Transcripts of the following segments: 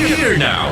Here now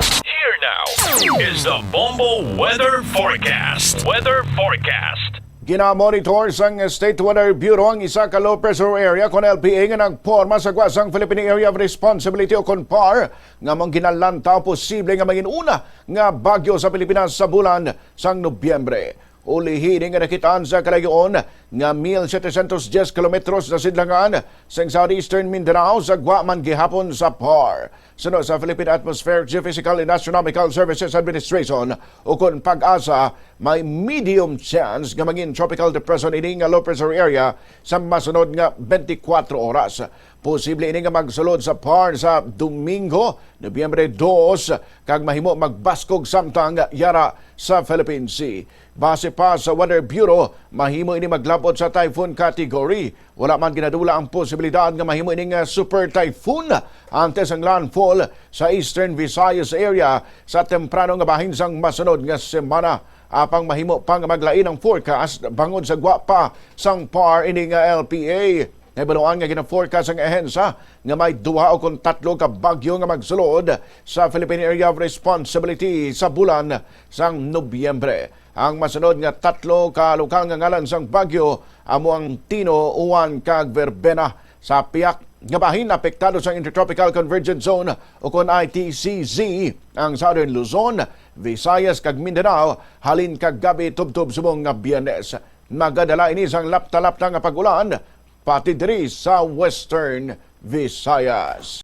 is the Bombo Weather Forecast. Weather Forecast. Ginamonitor sang State Weather Bureau ang isa ka low pressure area kon LPA nga nagporma sa gwasang Philippine Area of Responsibility o kon PAR nga mong ginalantaw posible nga maging una nga bagyo sa Pilipinas sa bulan sang Nobyembre. Ulihin nga nakitaan sa kalayoon nga 1,710 kilometros na sidlangan sa southeastern Mindanao sa Guaman gihapon sa PAR. Sunod sa Philippine Atmospheric Geophysical and Astronomical Services Administration o kung pag-asa, may medium chance nga maging tropical depression ini nga low pressure area sa masunod nga 24 oras. Posible ini nga magsulod sa PAR sa Domingo, Nobyembre 2, kag mahimo magbaskog samtang yara sa Philippine Sea. Base pa sa Weather Bureau, mahimo ini maglabot sa typhoon category. Wala man ginadula ang posibilidad nga mahimo ini nga super typhoon antes ang landfall sa Eastern Visayas area sa temprano nga bahin sang masunod nga semana. Apang mahimo pang maglain ang forecast bangod sa gwapa sang PAR ini nga LPA. Nabaluan nga gina-forecast ang ehensya nga may 2 o 3 ka bagyo nga magsulod sa Philippine Area of Responsibility sa bulan sang Nobyembre. Ang masunod nga 3 ka lokal nga ngalan sang bagyo amo ang Tino, Uwan kag Verbena. Sa piyak nga bahin apektado sa Intertropical Convergence Zone o kon ITCZ ang Southern Luzon, Visayas kag Mindanao halin kag gabi tubtob subong nga Biyernes. Magadala ini sang lapta-lapta nga pagulan pati diri sa Western Visayas.